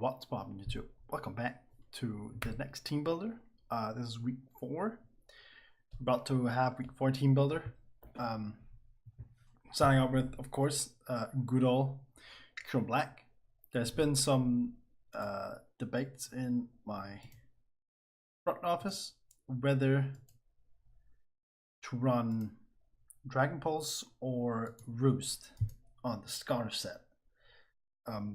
What's poppin' YouTube? Welcome back to the next team builder. This is week 4. About to have week 4 team builder. Starting out with, of course, good old Chrome Black. There's been some debates in my front office whether to run Dragon Pulse or Roost on the Scar set.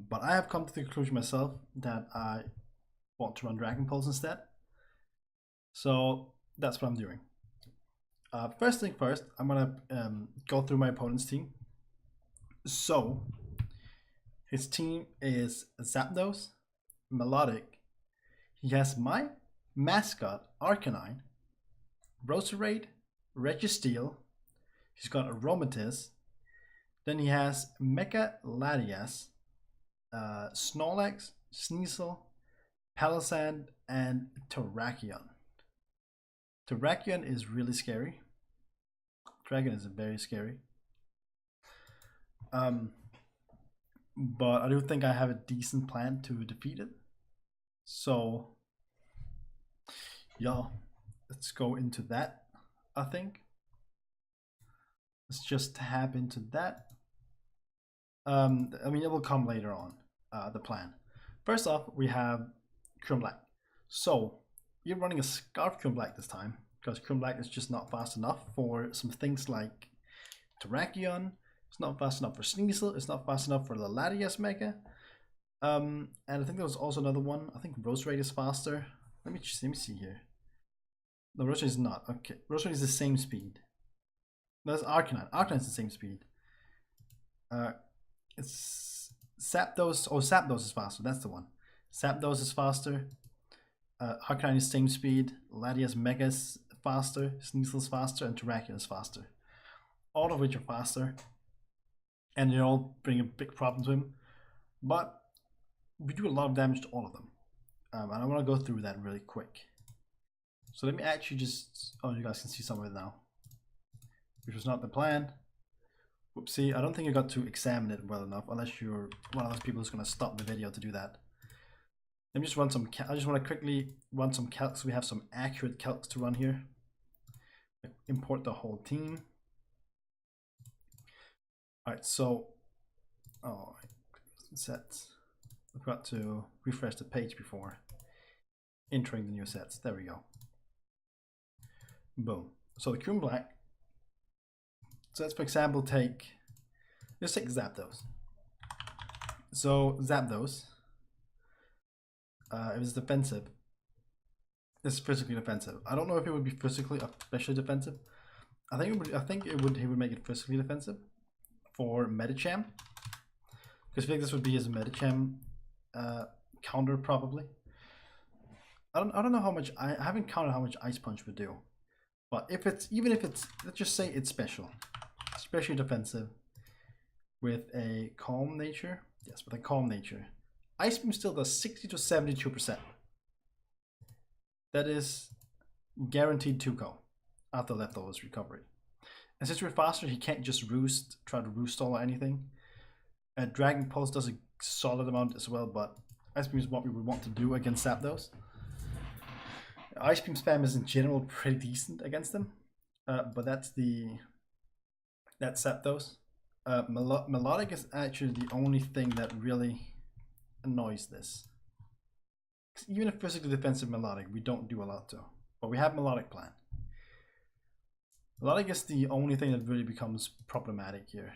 But I have come to the conclusion myself that I want to run Dragon Pulse instead. So that's what I'm doing. First thing first, I'm gonna go through my opponent's team. So his team is Zapdos, Melodic. He has my mascot, Arcanine, Roserade, Registeel. He's got Aromatisse. Then he has Mecha Latias, Snorlax, Sneasel, Palisand, and Terrakion. Terrakion is really scary. Dragon is very scary. But I do think I have a decent plan to defeat it. So, yeah, let's go into that, I think. Let's just tap into that. I mean, it will come later on, the plan. First off, we have Chrome Black. So, you're running a Scarf Chrome Black this time, because Chrome Black is just not fast enough for some things like Terrakion. It's not fast enough for Sneasel. It's not fast enough for the Latias Mega. And I think there was also another one. I think Roserade is faster. Let me see here. No, Roserade is not. Okay, Roserade is the same speed. That's Arcanine. Arcanine is the same speed. It's Zapdos. Oh, Zapdos is faster. That's the one. Zapdos is faster. Arcanine is same speed. Latias Mega is faster. Sneasel is faster, and Terrakion is faster. All of which are faster, and they all bring a big problem to him. But we do a lot of damage to all of them, and I want to go through that really quick. So let me actually just. Oh, you guys can see some of it now, which was not the plan. Whoopsie, I don't think I got to examine it well enough, unless you're one of those people who's going to stop the video to do that. Let me just run some, I just want to quickly run some calcs. We have some accurate calcs to run here. Import the whole team. Alright, so, sets. I forgot to refresh the page before entering the new sets. There we go. Boom. So the Chrome Black. So let's, for example, let's take Zapdos. So Zapdos, it was defensive. This is physically defensive. I don't know if it would be physically, especially defensive. I think he would make it physically defensive for Medicham, because I think this would be his Medicham counter probably. I don't know how much I haven't counted how much Ice Punch would do, but even if it's let's just say it's special. Especially defensive with a calm nature. Yes, with a calm nature. Ice Beam still does 60 to 72%. That is guaranteed 2-ko after leftovers recovery. And since we're faster, he can't just try to roost all or anything. Dragon Pulse does a solid amount as well, but Ice Beam is what we would want to do against Zapdos. Ice Beam spam is in general pretty decent against them, but that's Zapdos. Melodic is actually the only thing that really annoys this. Even if physically defensive Melodic, we don't do a lot to. But we have Melodic plan. Melodic is the only thing that really becomes problematic here.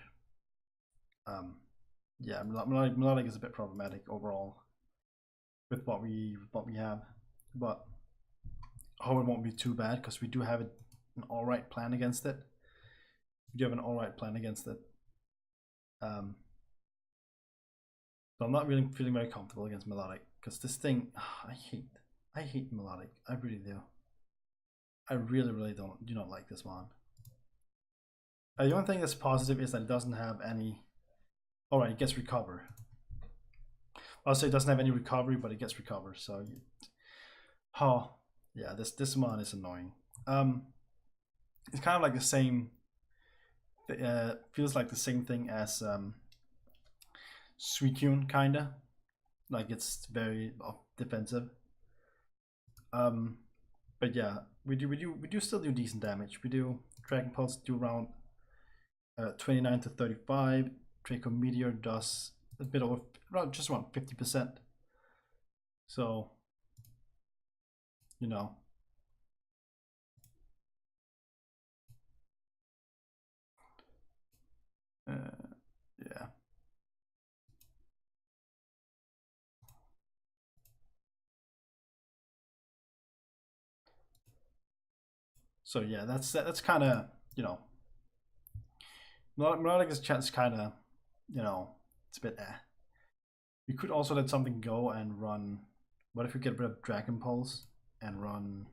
Yeah, Melodic is a bit problematic overall with what we have. But I hope it won't be too bad, because we do have an alright plan against it. We do have an alright plan against it. So I'm not really feeling very comfortable against Melodic, because this thing, I hate Melodic. I really do. I really do not like this one. The only thing that's positive is that it doesn't have any. Alright, it gets recover. I'll say it doesn't have any recovery, but it gets recover. So, yeah, this one is annoying. It's kind of like the same. Feels like the same thing as Suicune, kinda. Like it's very defensive. But yeah, we do still do decent damage. We do Dragon Pulse do around 29 to 35. Draco Meteor does a bit over just around 50%. So, you know. Yeah. So yeah, that's kind of, you know, Melodic's chance kind of, you know, it's a bit eh. We could also let something go and run. What if we get rid of Dragon Pulse and run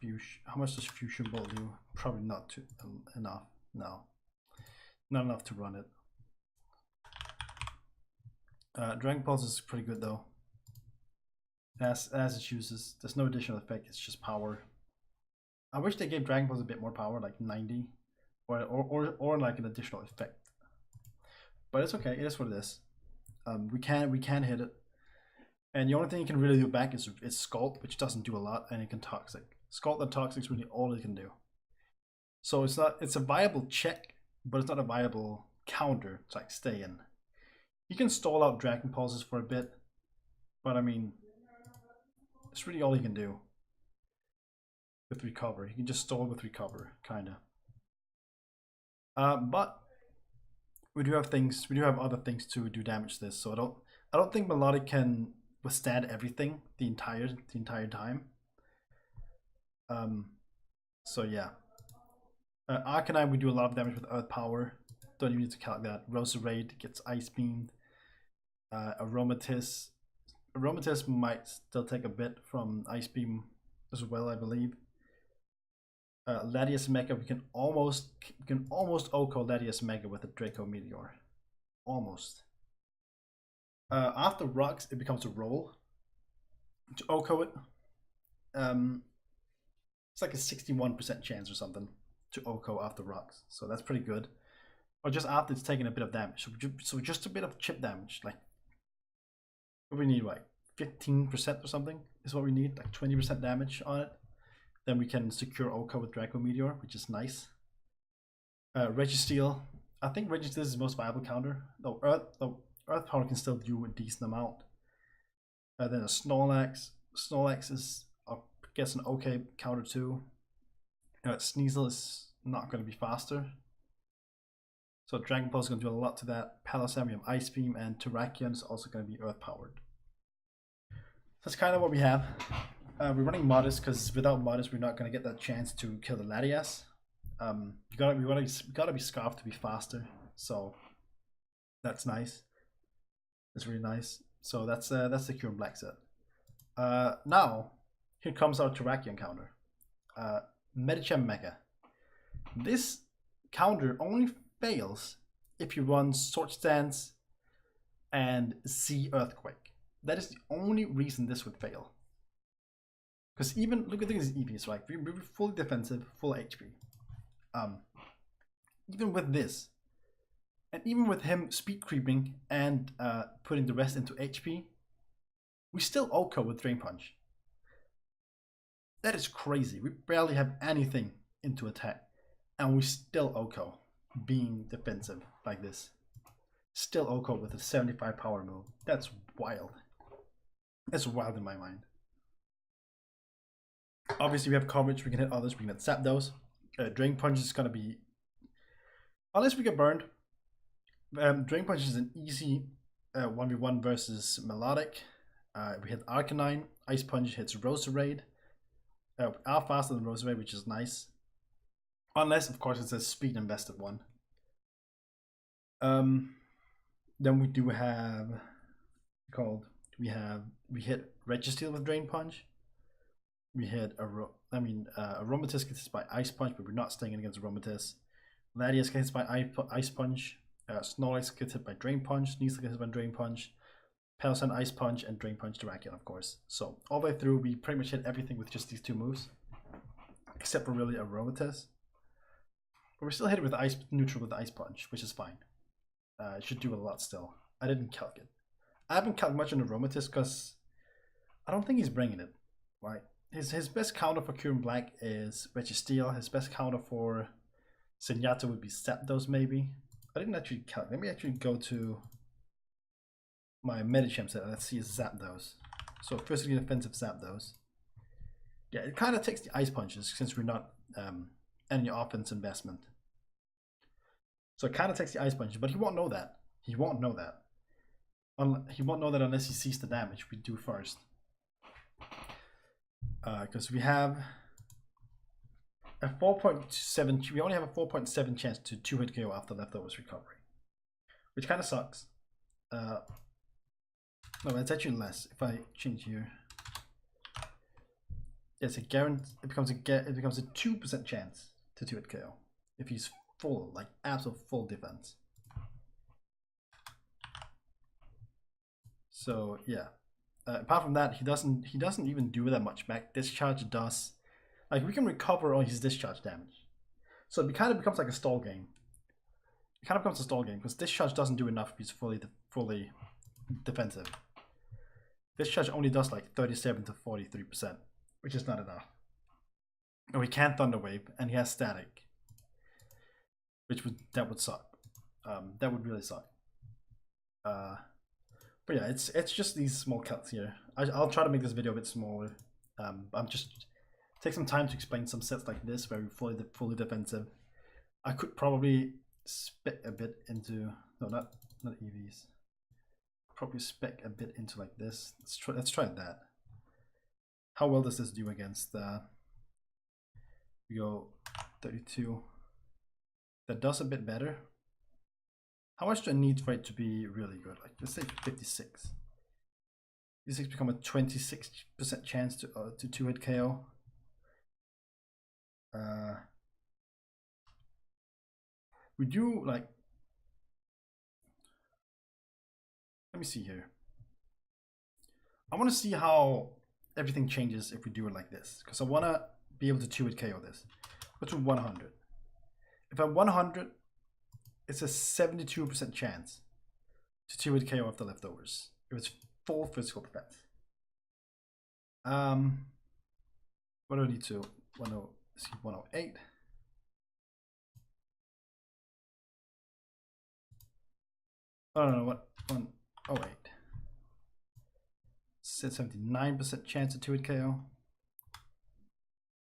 Fusion? How much does Fusion Bolt do? Probably not too enough. No, not enough to run it. Dragon Pulse is pretty good though. As it uses, there's no additional effect. It's just power. I wish they gave Dragon Pulse a bit more power, like 90, or like an additional effect. But it's okay. It is what it is. We can hit it, and the only thing you can really do back is Scald, which doesn't do a lot, and it can Toxic. Scald and Toxic is really all it can do. So it's a viable check, but it's not a viable counter to like stay in. You can stall out Dragon Pulses for a bit, but I mean, it's really all you can do with Recover. You can just stall with Recover, kinda. But we do have things. We do have other things to do damage to this. So I don't think Melodic can withstand everything the entire time. So yeah. Arcanine, we do a lot of damage with Earth Power. Don't even need to calculate that. Roserade gets Ice Beamed. Aromatisse might still take a bit from Ice Beam as well, I believe. Latias Mega, we can almost OHKO Latias Mega with a Draco Meteor. Almost. After rocks, it becomes a roll to OHKO it. It's like a 61% chance or something to OHKO after rocks, so that's pretty good. Or just after it's taking a bit of damage. So just a bit of chip damage, like what we need, like 15% or something is what we need, like 20% damage on it. Then we can secure OHKO with Draco Meteor, which is nice. Registeel. I think Registeel is the most viable counter. Though Earth Power can still do a decent amount. Then a Snorlax. Snorlax is, I guess, an okay counter too. Sneasel is not going to be faster. So Dragon Pulse is going to do a lot to that. Palossand, we have Ice Beam, and Terrakion is also going to be Earth Powered. That's kind of what we have. We're running Modest because without Modest, we're not going to get that chance to kill the Latias. We gotta be Scarfed to be faster. So that's nice. That's really nice. So that's the Cure Black set. Now here comes our Terrakion counter. Medicham Mega. This counter only fails if you run Sword Stance and Sea Earthquake. That is the only reason this would fail. Because even look at these EVs, right? We're fully defensive, full HP. Even with this, and even with him speed creeping and putting the rest into HP, we still OHKO with Drain Punch. That is crazy. We barely have anything into attack, and we still OHKO being defensive like this. Still OHKO with a 75 power move. That's wild. That's wild in my mind. Obviously, we have coverage. We can hit others. We can hit Zapdos. Drain Punch is going to be... Unless we get burned. Drain Punch is an easy 1v1 versus Melodic. We hit Arcanine. Ice Punch hits Roserade. Are faster than Roserade, which is nice. Unless, of course, it's a speed invested one. Then we do have... We hit Registeel with Drain Punch. We hit Aromatisse gets hit by Ice Punch, but we're not staying against Aromatisse. Latias gets hit by Ice Punch. Snorlax gets hit by Drain Punch. Sneasel gets hit by Drain Punch. Palossand Ice Punch and Drain Punch Terrakion, of course. So all the way through, we pretty much hit everything with just these two moves, except for really Aromatisse. But we're still hit with Ice neutral with Ice Punch, which is fine. It should do a lot still. I didn't calc it. I haven't cut much on Aromatist because I don't think he's bringing it, right? His best counter for Curing Black is Registeel. His best counter for Zenyatta would be Zapdos, maybe. I didn't actually count. Let me actually go to my Medicham set. Let's see Zapdos. So physically defensive Zapdos. Yeah, it kind of takes the Ice Punches since we're not any offense investment. So it kind of takes the Ice Punches, but he won't know that. He won't know that. He won't know that unless he sees the damage we do first. Because we have a 4.7, we only have a 4.7 chance to 2-hit KO after Leftovers recovery, which kind of sucks. No, it's actually less. If I change here, it's a guarantee. It becomes a 2% chance to 2-hit KO if he's full, like absolute full defense. So yeah. Apart from that, he doesn't even do that much back. Discharge does, like, we can recover all his discharge damage. So it kind of becomes like a stall game. It kind of becomes a stall game because discharge doesn't do enough if he's fully defensive. Discharge only does like 37 to 43%, which is not enough. And he can Thunder Wave, and he has Static, that would suck. That would really suck. But yeah, it's just these small cuts here. I'll try to make this video a bit smaller. I'm just take some time to explain some sets like this where we're fully defensive. I could probably spec a bit into not EVs. Probably spec a bit into like this. Let's try that. How well does this do against we go 32. That does a bit better. How much do I need for it to be really good? Like, let's say 56. 56 become a 26% chance to 2-hit KO. We do like. Let me see here. I want to see how everything changes if we do it like this, because I want to be able to 2-hit KO this. Go to 100. If I'm 100. It's a 72% chance to 2-hit KO of the Leftovers if it's full physical defense. What do I need to? 108. Oh no, what? 108. Said 79% chance to 2-hit KO.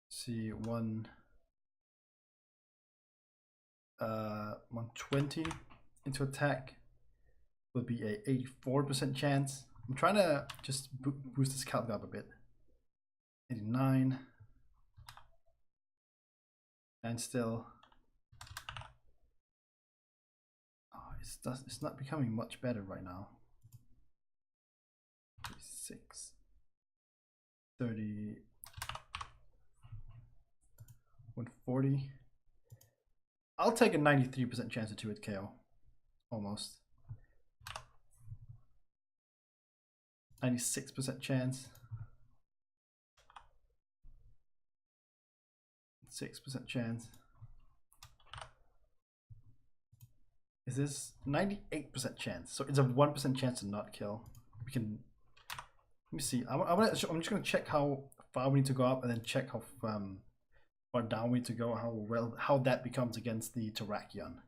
See 120 into attack will be a 84% chance. I'm trying to just boost this calc up a bit. 89. And still, it's not becoming much better right now. 36, 30, 140. I'll take a 93% chance of 2-hit KO, almost. 96% chance. 6% chance. Is this 98% chance? So it's a 1% chance to not kill. We can. Let me see. I'm just gonna check how far we need to go up, and then check how far down we need to go. How that becomes against the Terrakion,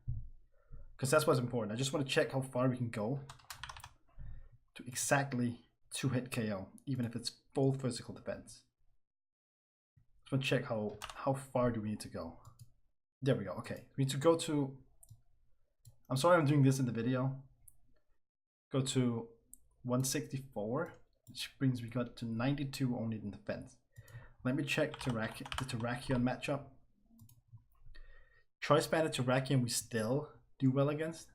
because that's what's important. I just want to check how far we can go to exactly 2-hit KO, even if it's full physical defense. Just want to check how far do we need to go. There we go. Okay, we need to go to. I'm sorry I'm doing this in the video. Go to 164, which brings we got to 92 only in defense. Let me check the Terrakion matchup. Choice Banded Terrakion we still do well against.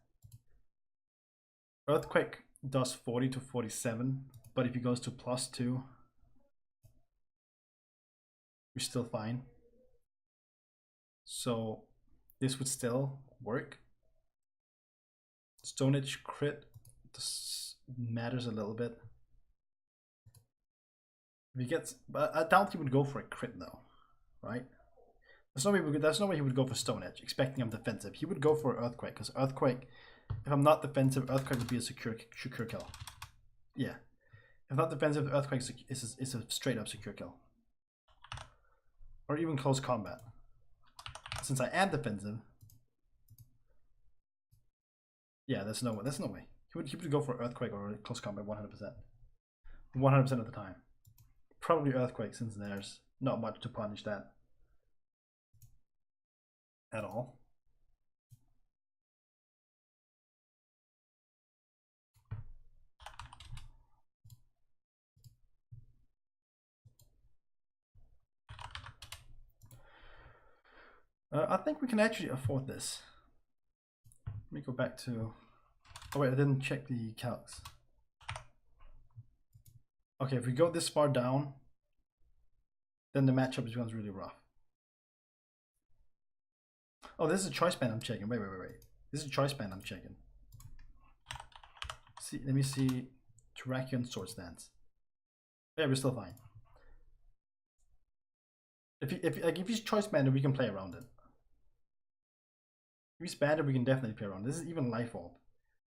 Earthquake does 40 to 47, but if he goes to +2, we're still fine. So this would still work. Stone Edge crit matters a little bit. If he gets, but I doubt he would go for a crit though, right? There's no way he would go for Stone Edge, expecting I'm defensive. He would go for Earthquake, because Earthquake, if I'm not defensive, Earthquake would be a secure kill. Yeah. If not defensive, Earthquake is a straight up secure kill. Or even close combat. Since I am defensive, yeah, there's no way. He would go for Earthquake or close combat 100%. 100% of the time. Probably Earthquake, since there's not much to punish that at all. I think we can actually afford this. Let me go back to... Oh wait, I didn't check the calcs. Okay, if we go this far down, then the matchup becomes really rough. Oh, this is a choice band I'm checking. Wait. This is a choice band I'm checking. See, let me see. Terrakion sword stance. Yeah, we're still fine. If he's choice banded, we can play around it. If he's banded, we can definitely play around. This is even life orb.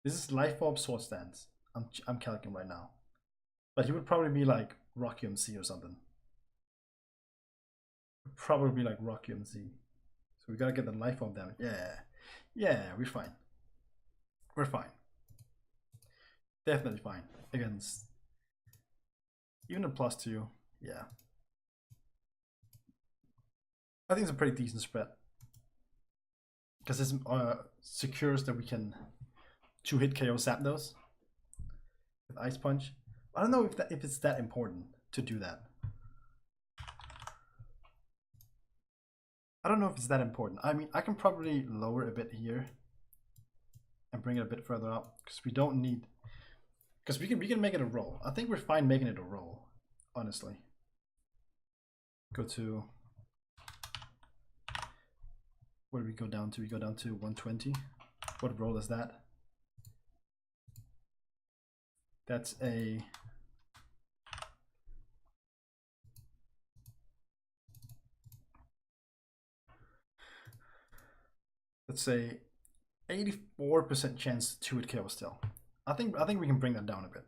This is life orb sword stance. I'm calculating right now. But he would probably be like Rocky MC or something. Probably like Rocky MC. So we gotta get the life orb damage. Yeah, we're fine. We're fine. Definitely fine against even a +2. Yeah, I think it's a pretty decent spread because this secures that we can 2-hit KO Zapdos with Ice Punch. I don't know if it's that important to do that. I don't know if it's that important. I mean, I can probably lower a bit here and bring it a bit further up because we don't need. Because we can make it a roll. I think we're fine making it a roll, honestly. Go to... What do we go down to? We go down to 120. What roll is that? That's a... Let's say 84% chance to hit KO still. I think we can bring that down a bit.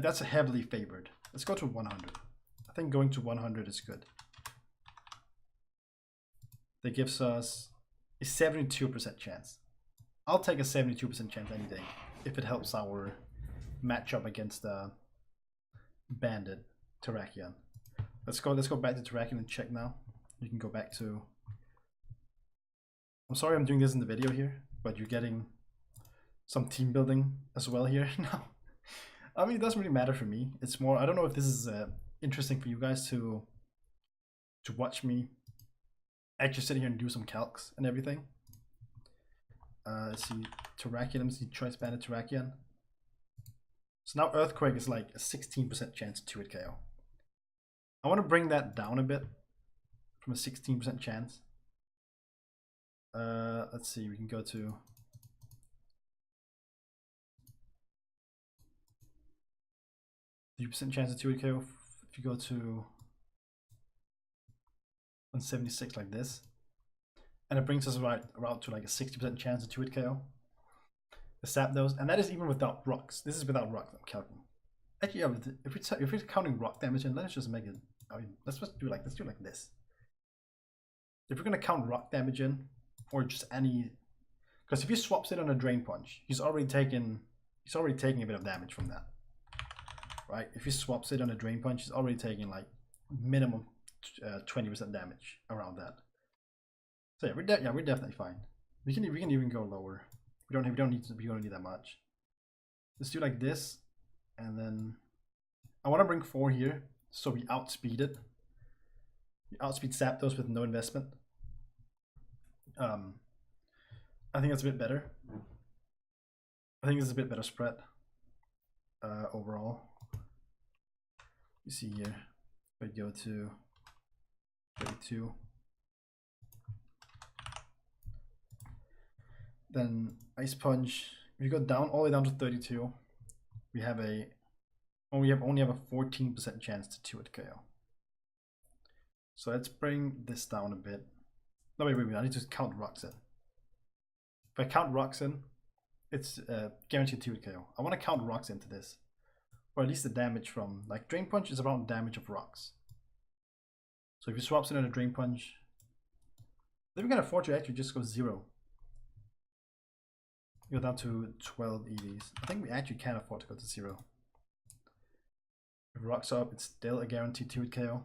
That's a heavily favored. Let's go to 100. I think going to 100 is good. That gives us a 72% chance. I'll take a 72% chance any day if it helps our matchup against the banded Terrakion. Let's go back to Terrakion and check now. You can go back to... I'm sorry I'm doing this in the video here, but you're getting some team building as well here now. I mean, it doesn't really matter for me. It's more, I don't know if this is interesting for you guys to watch me actually sit here and do some calcs and everything. Let's see, Terrakion, let me see, choice banded Terrakion. So now Earthquake is like a 16% chance to hit KO. I want to bring that down a bit from a 16% chance. Let's see, we can go to 3% chance of 2-hit KO. If you go to 176 like this, and it brings us around to like a 60% chance of 2-hit KO. The Zapdos, and that is even without rocks. This is without rocks. I'm counting. Actually, yeah, if we're counting rock damage, and let's just make it. I mean, let's just do like this. If we're gonna count rock damage in, or just any, because if he swaps it on a Drain Punch, he's already taking a bit of damage from that, right? If he swaps it on a Drain Punch, he's already taking like minimum 20% damage around that. So yeah, we're definitely fine. We can even go lower. We don't need that much. Let's do like this, and then I want to bring 4 here, so we outspeed it. We outspeed Zapdos with no investment. I think that's a bit better. I think it's a bit better spread overall. You see here, we go to 32. Then Ice Punch. If you go down all the way down to 32, we have only have a 14% chance to 2-hit KO. So let's bring this down a bit. No, wait, I need to count rocks in. If I count rocks in, it's guaranteed 2-hit KO. I want to count rocks into this. or at least the damage from, like, Drain Punch is around damage of rocks. So if you swap in a Drain Punch, then we can afford to actually just go 0. Go down to 12 EVs. I think we actually can afford to go to 0. If rocks up, it's still a guaranteed 2-hit KO.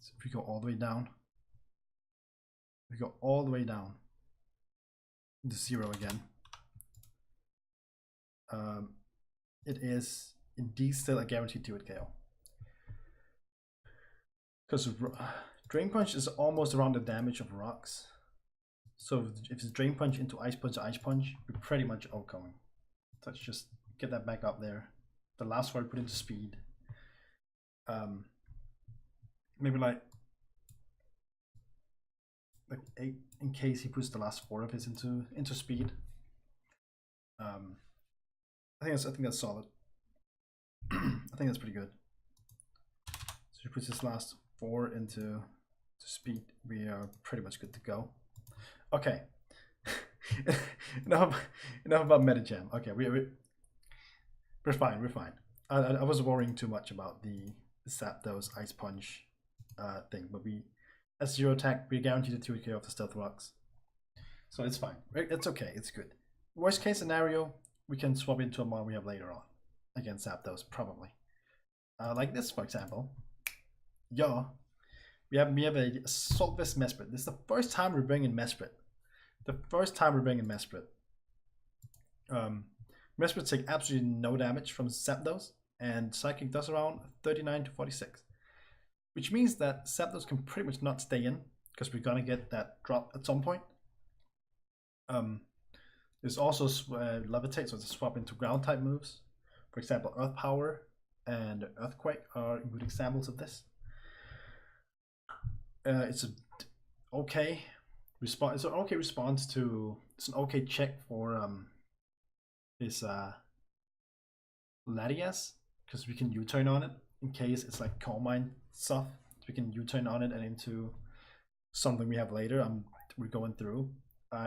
So if we go all the way down, we go all the way down to 0 again. It is indeed still a guaranteed 2-hit KO. Because Drain Punch is almost around the damage of rocks. So if it's Drain Punch into Ice Punch or Ice Punch, we're pretty much outgoing. So let's just get that back up there. The last one put into speed. Maybe like 8 in case he puts the last 4 of his into speed. I think that's solid. I think that's pretty good. So he puts his last 4 into speed. We are pretty much good to go. Okay. enough about Metagem. Okay, we're fine. We're fine. I was worrying too much about the Zapdos Ice Punch thing, but we as 0 attack, we're guaranteed a 2-hit KO of the Stealth Rocks. So it's fine. It's okay. It's good. Worst case scenario, we can swap into a mod we have later on against Zapdos, probably. Like this, for example. Yeah, we have a Assault Vest Mesprit. This is the first time we're bringing Mesprit. Mesprit take absolutely no damage from Zapdos, and Psychic does around 39 to 46. Which means that Zapdos can pretty much not stay in, because we're gonna get that drop at some point. There's also Levitate, so it's a swap into ground type moves. For example, Earth Power and Earthquake are good examples of this. It's an okay response. It's an okay response to. It's an okay check for this Latias, because we can U-turn on it in case it's like Coal Mine stuff. We can U-turn on it and into something we have later. We're going through.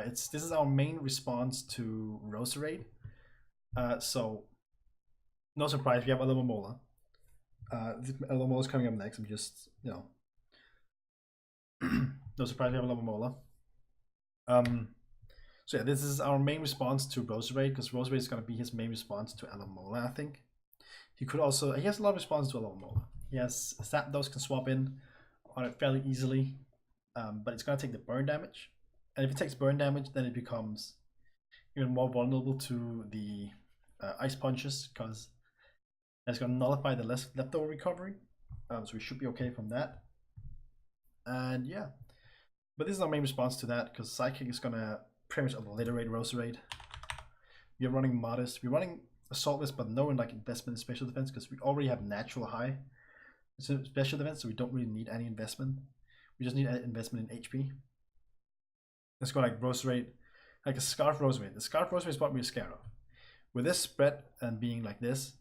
This is our main response to Roserade. So no surprise, we have Alomomola. Alomomola is coming up next. I'm just, no surprise, we have Alomomola. So yeah, this is our main response to Roserade, because Roserade is going to be his main response to Alomomola, I think. He has a lot of responses to Alomomola. He has Zapdos can swap in on it fairly easily, but it's going to take the burn damage. And if it takes burn damage, then it becomes even more vulnerable to the Ice Punches, because it's going to nullify the leftover recovery. So we should be okay from that. And yeah, but this is our main response to that, because Psychic is going to pretty much obliterate Roserade. We are running Modest. We're running Assault Vest, but no investment in special defense, because we already have natural high special defense, so we don't really need any investment. We just need an investment in HP. Let's go like Roserade, like a Scarf Roserade. The Scarf Roserade is what we're scared of. With this spread and being like this,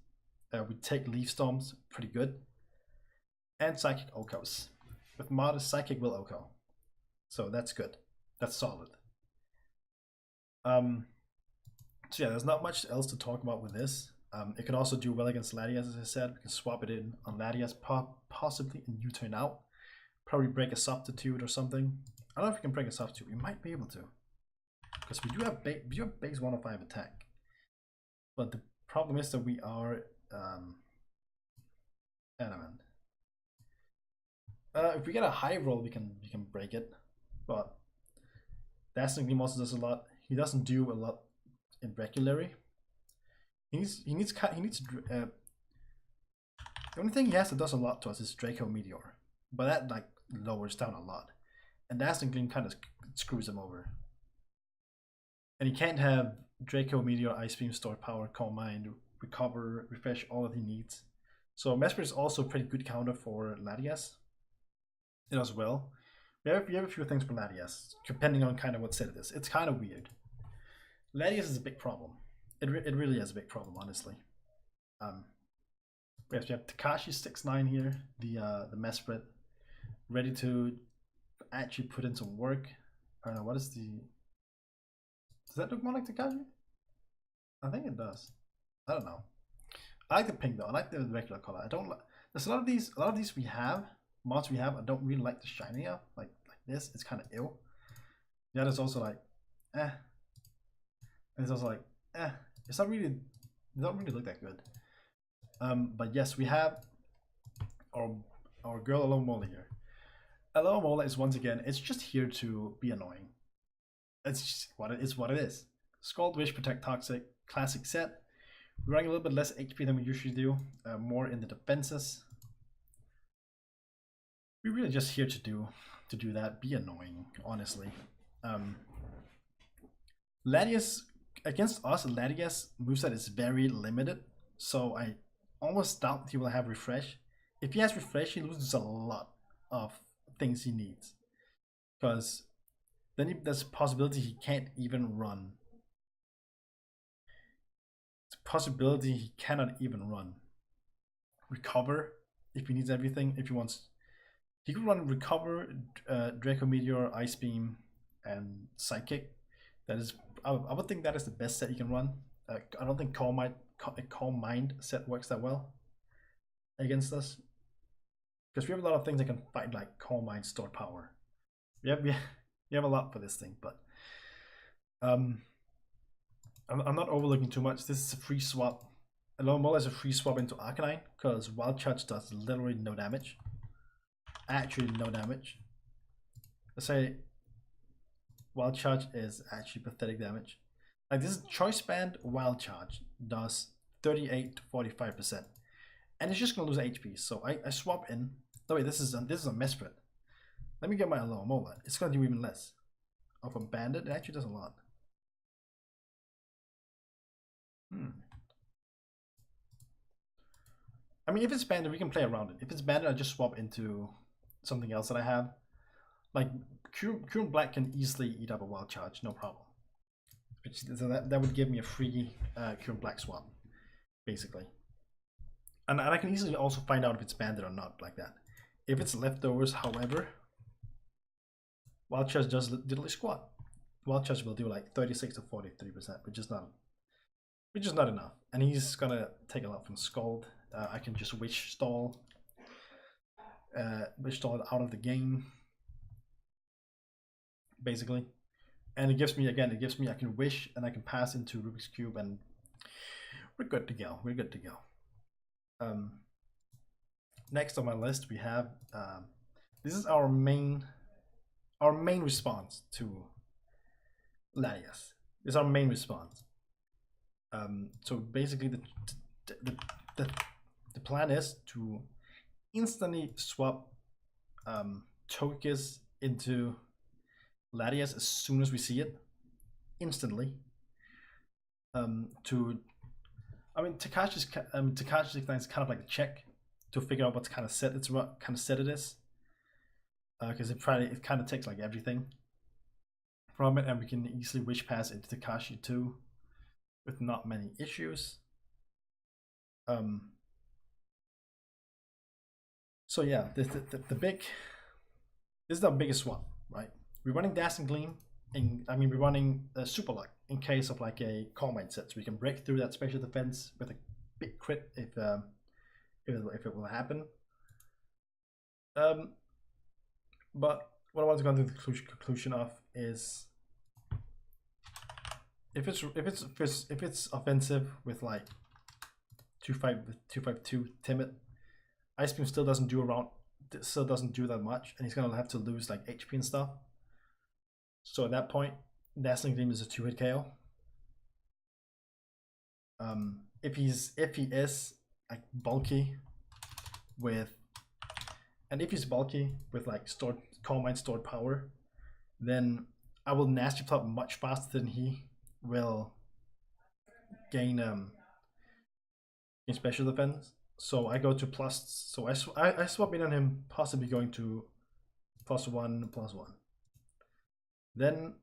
we take Leaf Storms pretty good. And Psychic Okos. With Modest, Psychic will Oko. So that's good. That's solid. So yeah, there's not much else to talk about with this. It can also do well against Latias, as I said. We can swap it in on Latias, possibly, and U-turn out. Probably break a Substitute or something. I don't know if we can break a Substitute. We might be able to, because we do have base 105 attack. But the problem is that we are adamant. If we get a high roll, we can break it. But Dazzling Gleam also does a lot. He doesn't do a lot in regularly. The only thing he has that does a lot to us is Draco Meteor, but that like lowers down a lot, and Dazzling Gleam kind of screws him over. And he can't have Draco Meteor, Ice Beam, Store Power, Calm Mind, Recover, Refresh, all that he needs. So Mesprit is also a pretty good counter for Latias. It as well. We have a few things for Latias, depending on kind of what set it is. It's kind of weird. Latias is a big problem. It really is a big problem, honestly. Yes, we have Takashi 6'9" here, the Mesprit, ready to actually put in some work. I don't know, what is the... Does that look more like Takashi? I think it does. I don't know. I like the pink though. I like the regular color. I don't like. There's a lot of these we have mods we have. I don't really like the shiny of like this. It's kind of ill. Yeah, there's also like, eh. And it's also like, eh. It's not really. It don't really look that good. But yes, we have our girl Honolunar here. Honolunar is once again. It's just here to be annoying. It's just what it is. What it is. Scald, Wish, Protect, Toxic, classic set. We're running a little bit less HP than we usually do, more in the defenses. We're really just here to do that, be annoying, honestly. Latias, against us, Latias moveset is very limited, so I almost doubt he will have Refresh. If he has Refresh, he loses a lot of things he needs. Because then there's a possibility he can't even run. It's a possibility he cannot even run. Recover, if he needs everything, if he wants. He could run Recover, Draco Meteor, Ice Beam, and Psychic. That is, I would think that is the best set he can run. I don't think Calm Mind set works that well against us. Because we have a lot of things that can fight like Calm Mind, Stored Power. We have a lot for this thing, but I'm not overlooking too much. This is a free swap. Honolunar is a free swap into Arcanine because Wild Charge does literally no damage. Actually, no damage. Let's say Wild Charge is actually pathetic damage. Like this is Choice Band Wild Charge does 38 to 45%, and it's just gonna lose HP. So I swap in. Oh wait, this is a Mesprit. Let me get my Honolunar. It's gonna do even less. Of a Bandit, it actually does a lot. I mean, if it's Bandit, we can play around it. If it's Bandit, I just swap into something else that I have. Like Cure Black can easily eat up a Wild Charge, no problem. So that would give me a free Cure Black swap, basically. And I can easily also find out if it's Bandit or not, like that. If it's leftovers, however, Wild Charge does diddly squat. Wild Charge will do like 36 to 43%, which is not enough. And he's gonna take a lot from Scald. I can just Wish Stall it out of the game, basically. And it gives me I can Wish and I can pass into Rubik's Cube, and we're good to go. Next on my list we have this is our main response to Latias. This is our main response. So basically the plan is to instantly swap Togekiss into Latias as soon as we see it, instantly. Takashi's is kind of like a check to figure out what kind of set it is, because it kind of takes like everything from it, and we can easily Wish Pass into Takashi too, with not many issues. So yeah, this is the biggest one, right? We're running Dazzling Gleam, we're running Super Luck in case of like a Calm Mind set, so we can break through that special defense with a big crit if it will happen. But what I want to go into the conclusion of is if it's offensive with like 252 timid, Ice Beam still doesn't do that much, and he's gonna have to lose like HP and stuff. So at that point, Dazzling Gleam is a 2-hit KO. If he is like bulky with like Calm Mind, Stored Power, then I will Nasty Plot much faster than he will gain special defense. So I go to plus. So I swap in on him, possibly going to +1/+1. Then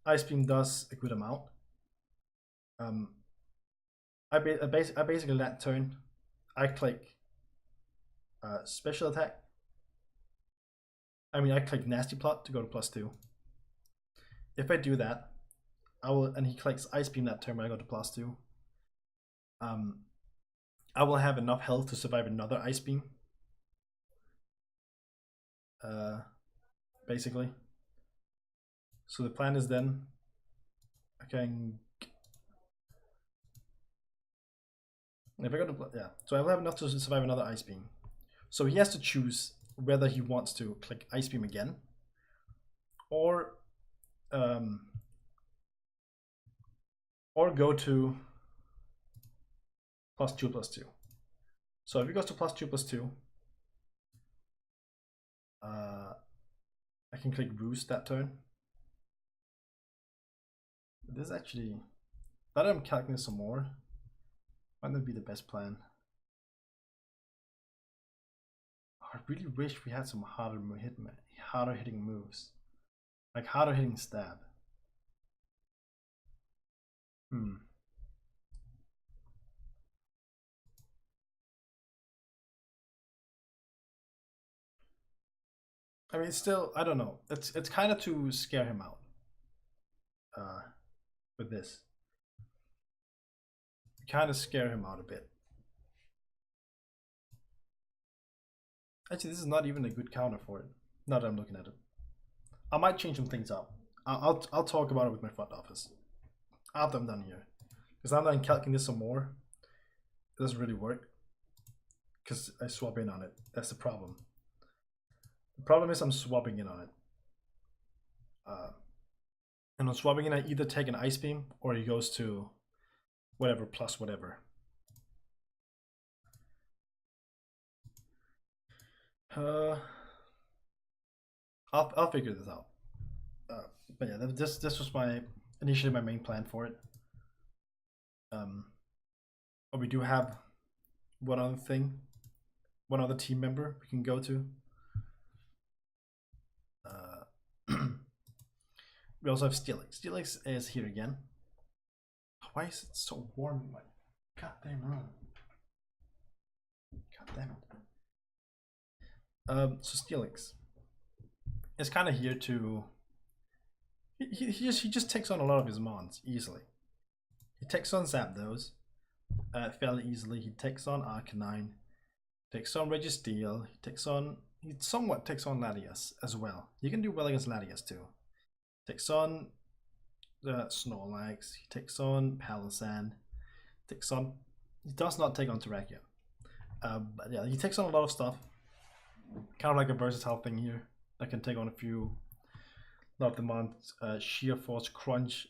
Ice Beam does a good amount. I basically that turn, I click special attack. I click Nasty Plot to go to +2. If I do that, I will, and he clicks Ice Beam that turn when I go to +2. I will have enough health to survive another ice beam. Basically. So the plan is then I can, if I go to, yeah, so I will have enough to survive another ice beam. So he has to choose whether he wants to click ice beam again or go to +2/+2. So if he goes to +2/+2, I can click Roost that turn. This actually, now that I'm calculating some more, might not be the best plan. I really wish we had some harder hitting moves, like harder hitting stab. I mean, still, I don't know. It's kind of to scare him out. With this, kind of scare him out a bit. Actually, this is not even a good counter for it. Now that I'm looking at it, I might change some things up. I'll talk about it with my front office after I'm done here, because now that I'm calculating this some more, it doesn't really work because I swap in on it. That's the problem. The problem is I'm swapping in on it. And on swapping in, I either take an ice beam or he goes to whatever plus whatever. I'll figure this out. But yeah, this was initially my main plan for it. But we do have one other team member we can go to. We also have Steelix. Steelix is here again. Why is it so warm in my goddamn room? God damn it. So Steelix is kind of here to. He just takes on a lot of his mons easily. He takes on Zapdos fairly easily. He takes on Arcanine, takes on Registeel. He somewhat takes on Latias as well. He can do well against Latias too. Takes on Snorlax. He takes on Palossand. He does not take on Terrakion. But yeah, he takes on a lot of stuff. Kind of like a versatile thing here. I can take on a lot of the mons. Sheer Force Crunch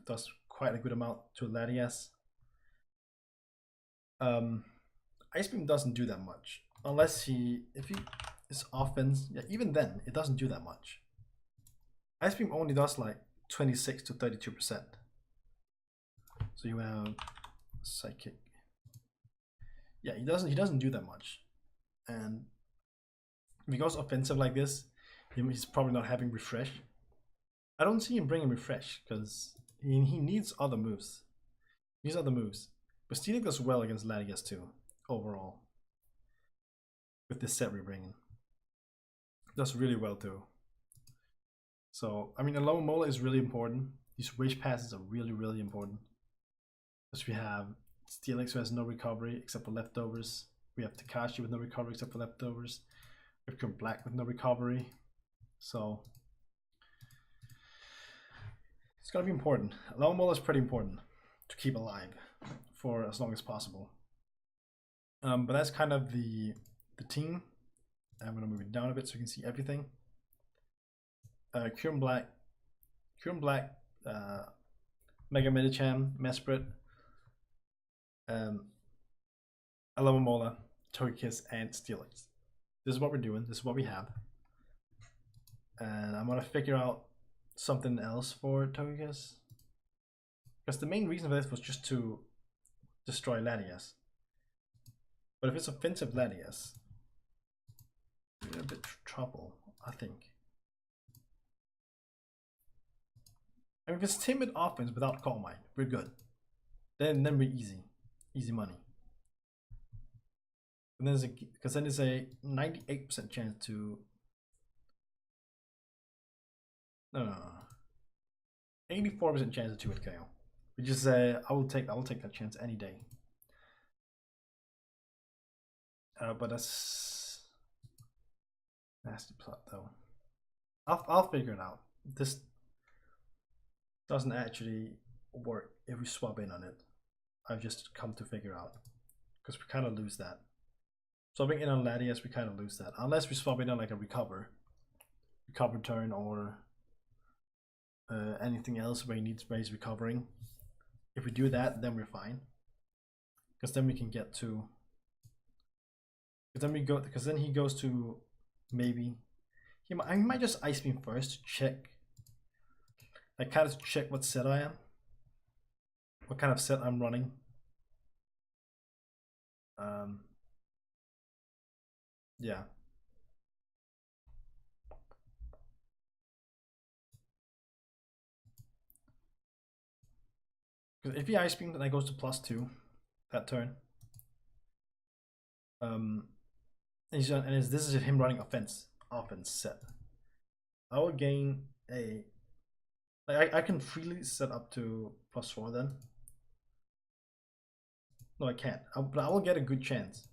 does quite a good amount to Latias. Ice Beam doesn't do that much unless if he is offense. Yeah, even then it doesn't do that much. Ice Beam only does like 26 to 32%. So you have Psychic. Yeah, he doesn't do that much. And if he goes offensive like this, he's probably not having Refresh. I don't see him bringing Refresh because he needs other moves. He needs other moves. But Steelix does well against Latias too, overall. With this set we're bringing. Does really well too. So, I mean, a low mola is really important. These wish passes are really, really important. Because we have Steelix who has no recovery except for leftovers. We have Takashi with no recovery except for leftovers. We have Black with no recovery. So, it's going to be important. Low mola is pretty important to keep alive for as long as possible. But that's kind of the team. I'm going to move it down a bit so you can see everything. Kyurem Black, Mega Medicham, Mesprit, Alomomola, Togekiss, and Steelix. This is what we're doing. This is what we have. And I'm going to figure out something else for Togekiss. Because the main reason for this was just to destroy Latias. But if it's offensive Latias, we're in a bit of trouble, I think. I mean, if it's timid offense without Calm Mind, we're good. Then we're easy money. And because then there's a 98% chance to. No. 84% chance to 2-hit KO. Which is I will take that chance any day. But that's nasty plot though. I'll figure it out. This doesn't actually work if we swap in on it. I've just come to figure out because we kind of lose that. Swapping in on Latias, we kind of lose that unless we swap in on like a recover turn or anything else where he needs space recovering. If we do that, then we're fine. Because then we can get to. Because then he goes to maybe. He might just ice me first to check. Like kind of check what set I am. What kind of set I'm running. Yeah. Because if he ice beam, then I goes to +2 that turn. This is him running offense set. I will gain a. Like I can freely set up to +4 then. No, I can't. But I will get a good chance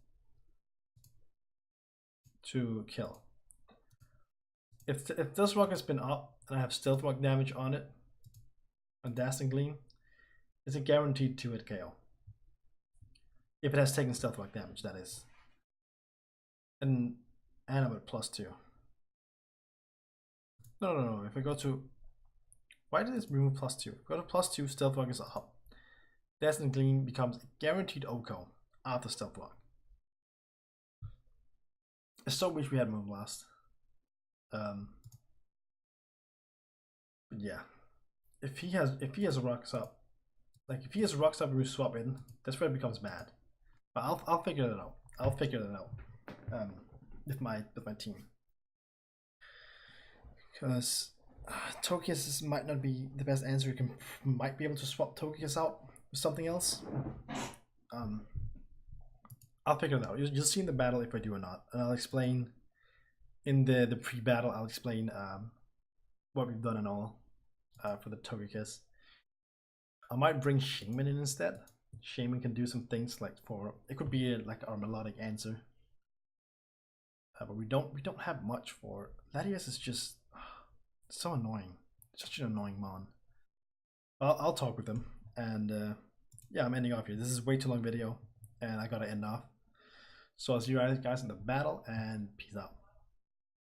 to kill. If this rock has been up and I have stealth rock damage on it, and Dazzling Gleam, it's a guaranteed 2-hit KO. If it has taken stealth rock damage, that is. And I'm at +2. No. If I go to. Why did this remove +2? Go to +2, stealth rock is up. Dazzling Gleam becomes a guaranteed OCO after stealth rock. I so wish we had Moon Blast. But yeah, if he has rocks up, like if he has rocks up and we swap in, that's where it becomes bad. But I'll figure that out. I'll figure that out with my team, because Tokias might not be the best answer. You might be able to swap Tokias out with something else. I'll figure it out. You'll see in the battle if I do or not, and I'll explain in the pre-battle. I'll explain what we've done and all for the Togekiss. I might bring Shaman in instead. Shaman can do some things like it could be like our melodic answer, but we don't have much for Latias. Is just so annoying. Such an annoying mon. I'll talk with them, and yeah, I'm ending off here. This is way too long video, and I gotta end off. So I'll see you guys in the battle, and peace out.